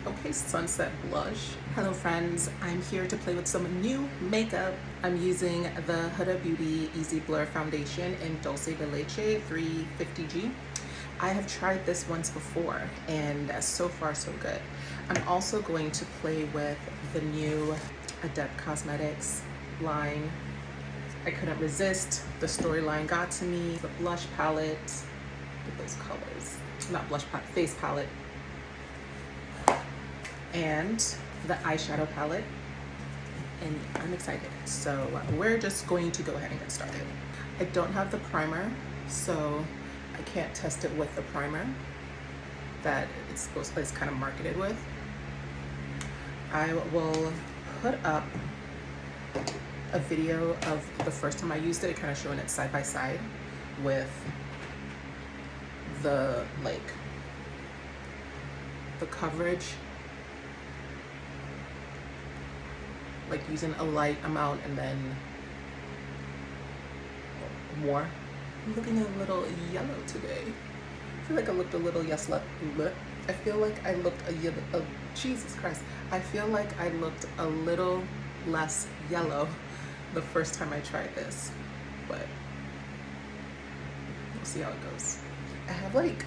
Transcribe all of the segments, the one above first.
Okay, Sunset Blush. Hello friends, I'm here to play with some new makeup. I'm using the Huda Beauty Easy Blur Foundation in Dulce de Leche 350G. I have tried this once before and so far so good. I'm also going to play with the new Adept Cosmetics line. I couldn't resist, the storyline got to me. The blush palette, look at those colors. Not blush palette, face palette. And the eyeshadow palette, and I'm excited. So we're just going to go ahead and get started. I don't have the primer, so I can't test it with the primer that it's supposed to be kind of marketed with. I will put up a video of the first time I used it, kind of showing it side by side with the the coverage, like using a light amount and then more. I'm looking a little yellow today. I feel like I looked a little I feel like I looked Jesus Christ. I feel like I looked a little less yellow the first time I tried this, but we'll see how it goes. I have like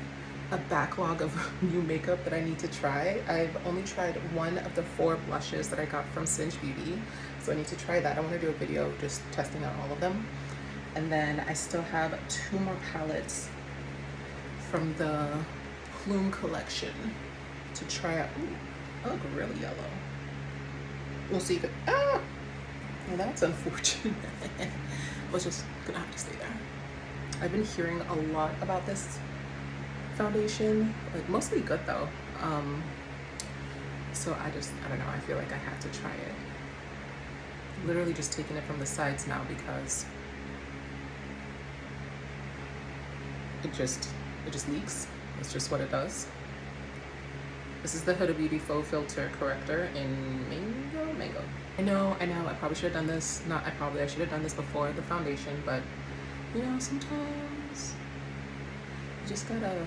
a backlog of new makeup that I need to try. I've only tried one of the 4 blushes that I got from Cinch Beauty, so I need to try that. I want to do a video just testing out all of them. And then I still have 2 more palettes from the Plume collection to try out. Ooh, I look really yellow. We'll see if it, well, that's unfortunate. I was just gonna have to stay there. I've been hearing a lot about this foundation, like mostly good though. So I don't know, I feel like I had to try it. Literally just taking it from the sides now because it just leaks. It's just what it does. This is the Huda Beauty Faux Filter Corrector in Mango. I know, I probably should have done this. I should have done this before the foundation, but you know, sometimes you just gotta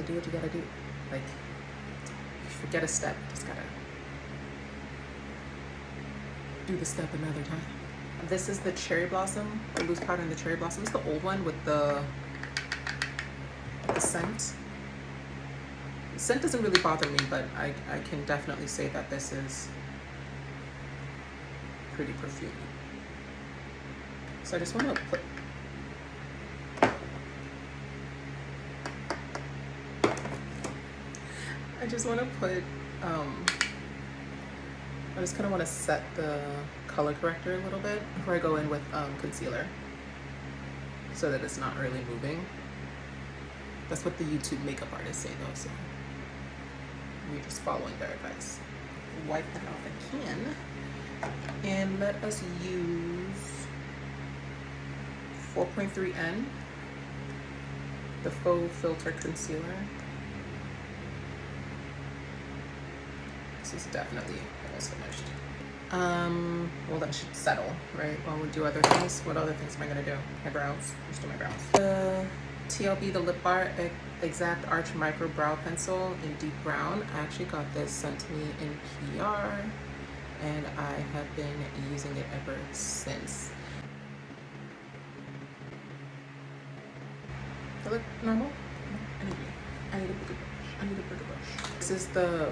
do what you gotta do. Like, if you forget a step, you just gotta do the step another time. This is the Cherry Blossom, the loose powder in the Cherry Blossom. It's the old one with the scent. The scent doesn't really bother me, but I can definitely say that this is pretty perfumey. So I just want to put I just kind of want to set the color corrector a little bit before I go in with concealer so that it's not really moving. That's what the YouTube makeup artists say though, so we're just following their advice. Wipe that off the can and let us use 4.3N, the Faux Filter Concealer. This is definitely almost finished. Well, that should settle, right? While we do other things. What other things am I gonna do? My brows. Let's do my brows. The TLB, the Lip Bar Exact Arch Micro Brow Pencil in deep brown. I actually got this sent to me in PR, and I have been using it ever since. Does it look normal? I need a bigger brush. This is the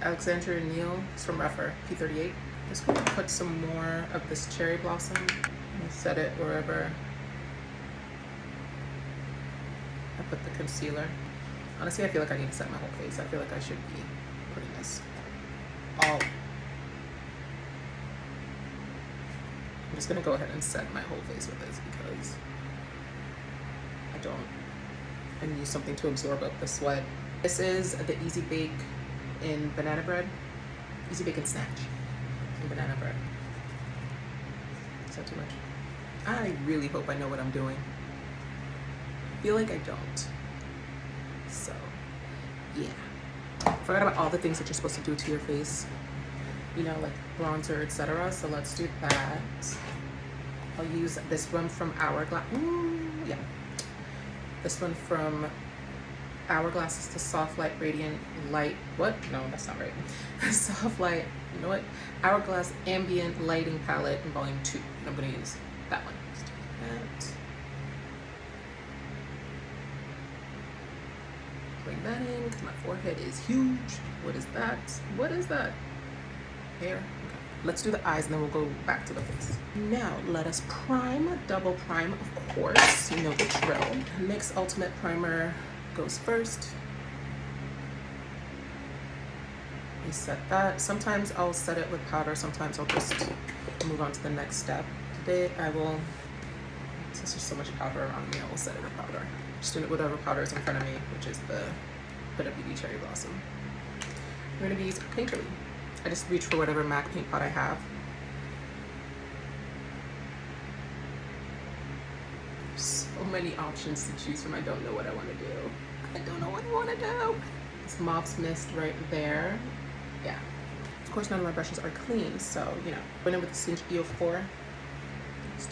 Alexandra Neal. It's from Reffer, P38. Just going to put some more of this Cherry Blossom and set it wherever I put the concealer. Honestly, I feel like I need to set my whole face. I feel like I should be putting this all. I'm just going to go ahead and set my whole face with this because I need something to absorb up the sweat. This is the Easy Bake in Banana Bread. Easy Bake and Snatch in Banana Bread. Is that too much? I really hope I know what I'm doing. I feel like I don't. So, yeah. Forgot about all the things that you're supposed to do to your face. You know, like bronzer, etc. So let's do that. I'll use this one from Hourglass. Ooh, yeah. This one from Hourglass is the Soft Light Radiant Light. What? No, that's not right. Soft Light. You know what? Hourglass Ambient Lighting Palette in Volume 2. And I'm going to use that one. Let's do that. Bring that in because my forehead is huge. What is that? What is that? Hair? Okay. Let's do the eyes and then we'll go back to the face. Now let us prime, double prime, of course. You know the drill. NYX Ultimate Primer goes first. You set that. Sometimes I'll set it with powder, sometimes I'll just move on to the next step. Today I will, since there's so much powder around me, I will set it with powder. Just doing it with whatever powder is in front of me, which is the Huda Beauty Cherry Blossom. I'm gonna be using Painterly. I just reach for whatever MAC paint pot I have. So many options to choose from. I don't know what I want to do. I don't know what I want to do. It's Mauve's Mist right there. Yeah. Of course, none of my brushes are clean, so, you know. Went in with the Cinch EO4. Just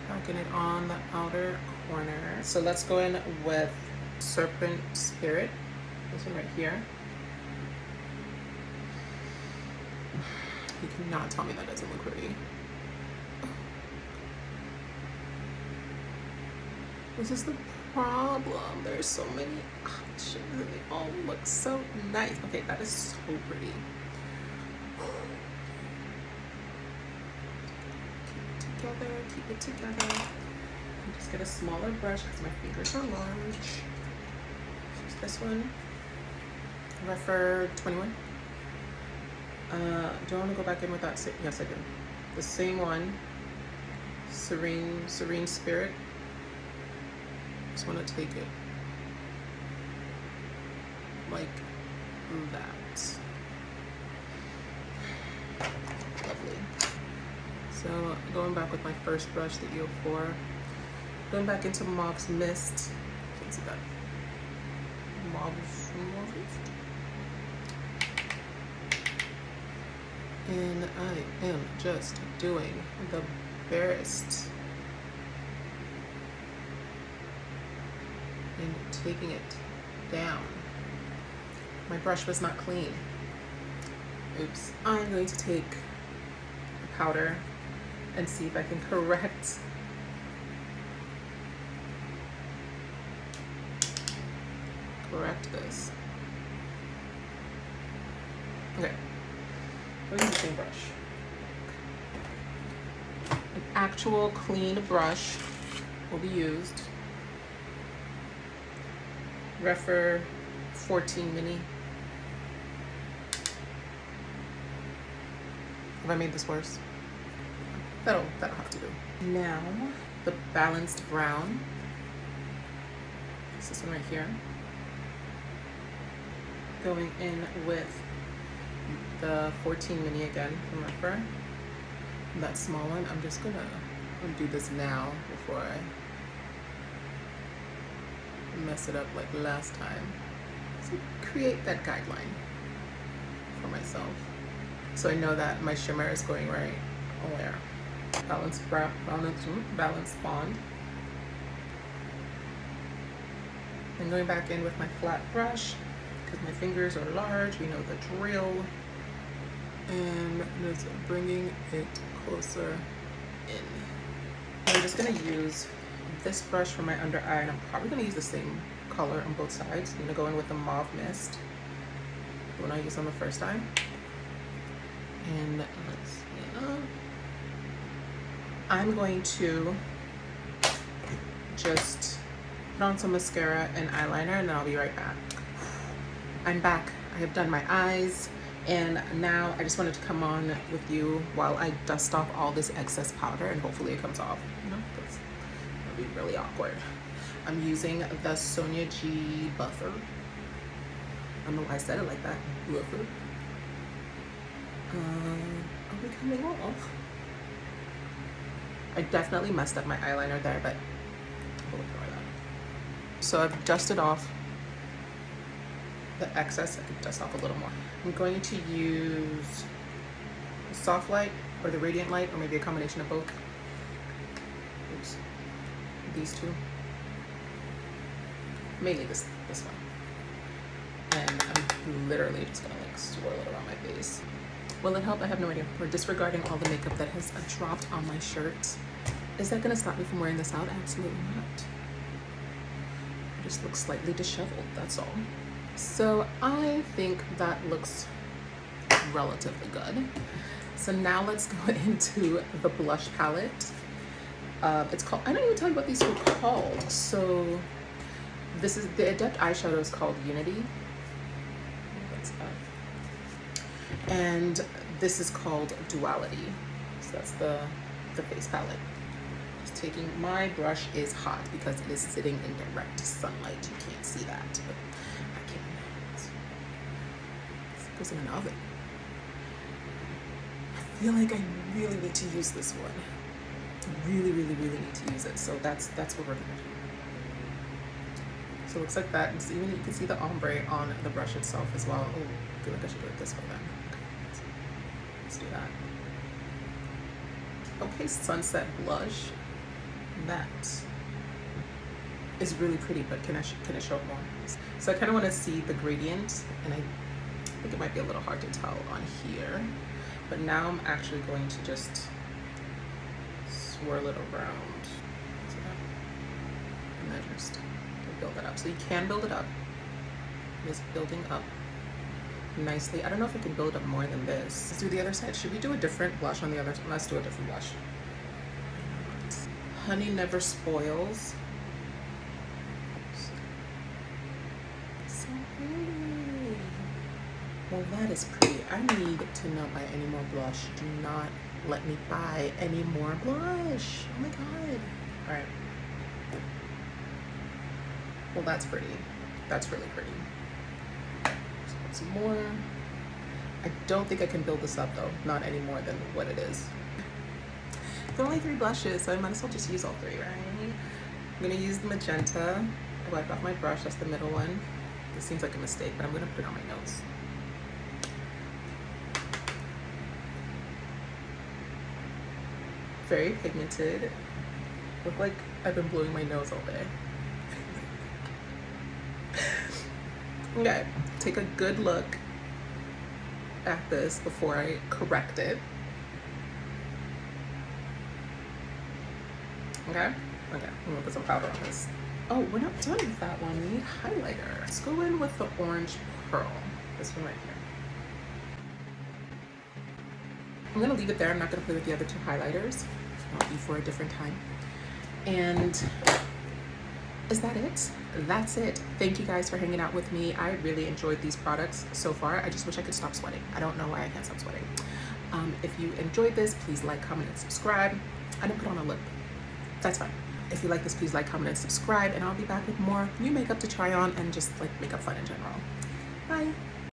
packing it on the outer corner. So let's go in with Serpent Spirit. This one right here. You cannot tell me that doesn't look pretty. This is the problem. There's so many options and they all look so nice. Okay, that is so pretty. Keep it together. And just get a smaller brush because my fingers are large. Use this one. Refer 21. Do I want to go back in with that? Yes, I do. The same one. Serene Spirit. Just want to take it like that. Lovely. So going back with my first brush, the EO4, going back into Mauve's Mist. Can't see that. Mauve's Mist. And I am just doing the barest and taking it down. My brush was not clean. Oops. I'm going to take a powder and see if I can correct this. Okay. We'll use the same brush. An actual clean brush will be used. Refer 14 mini. Have I made this worse? That'll have to do. Now, the balanced brown. It's this one right here. Going in with the 14 mini again from Refer. That small one. I'm just gonna do this now before I mess it up like last time. So create that guideline for myself. So I know that my shimmer is going right where? Balanced brown, balanced bond. And going back in with my flat brush because my fingers are large. We know the drill. And just bringing it closer in. I'm just gonna use this brush for my under eye, and I'm probably gonna use the same color on both sides. I'm gonna go in with the Mauve Mist, the one I used on the first eye. And let's see. I'm going to just put on some mascara and eyeliner, and then I'll be right back. I'm back. I have done my eyes. And now I just wanted to come on with you while I dust off all this excess powder, and hopefully it comes off. You know, because it'll be really awkward. I'm using the Sonia G Buffer. I don't know why I said it like that. Buffer. Are we coming off? I definitely messed up my eyeliner there, but we'll ignore that. So I've dusted off the excess. I could dust off a little more. I'm going to use the soft light or the radiant light, or maybe a combination of both. Oops. These two. mainly this one. And I'm literally just gonna like swirl it around my face. Will it help? I have no idea. We're disregarding all the makeup that has dropped on my shirt. Is that gonna stop me from wearing this out? Absolutely not. It just looks slightly disheveled, that's all. So I think that looks relatively good. So now let's go into the blush palette. It's called, I don't even tell you what these were called. So this is, the Adept eyeshadow is called Unity. What's that? And this is called Duality. So that's the face palette. Just taking, my brush is hot because it is sitting in direct sunlight. You can't see that, but I cannot. It goes in an oven. I feel like I really need to use this one. Really need to use it. So that's what we're gonna do. So it looks like that. And so even you can see the ombre on the brush itself as well. Oh, I feel like I should do it this way then. Okay, let's do that. Okay, Sunset Blush. That is really pretty, but can I show it more? So I kind of want to see the gradient, and I think it might be a little hard to tell on here. But now I'm actually going to just swirl it around. And then just build it up. So you can build it up. It is building up nicely. I don't know if I can build up more than this. Let's do the other side. Should we do a different blush on the other side? Let's do a different blush. Honey Never Spoils. So pretty. Well, that is pretty. I need to not buy any more blush. Do not let me buy any more blush. Oh my god. All right. Well, that's pretty. That's really pretty. Just put some more. I don't think I can build this up though. Not any more than what it is. There are only 3 blushes, so I might as well just use all 3, right? I'm gonna use the magenta. I wiped off my brush, that's the middle one. This seems like a mistake, but I'm gonna put it on my nose. Very pigmented. Look like I've been blowing my nose all day. Okay, take a good look at this before I correct it. Okay? Okay, I'm gonna put some powder on this. Oh, we're not done with that one. We need highlighter. Let's go in with the Orange Pearl. This one right here. I'm gonna leave it there. I'm not gonna play with the other 2 highlighters. I'll be for a different time. And is that it? That's it. Thank you guys for hanging out with me. I really enjoyed these products so far. I just wish I could stop sweating. I don't know why I can't stop sweating. If you enjoyed this, please like, comment, and subscribe. I didn't put on a lip. That's fine. If you like this, please like, comment, and subscribe, and I'll be back with more new makeup to try on and just like makeup fun in general. Bye.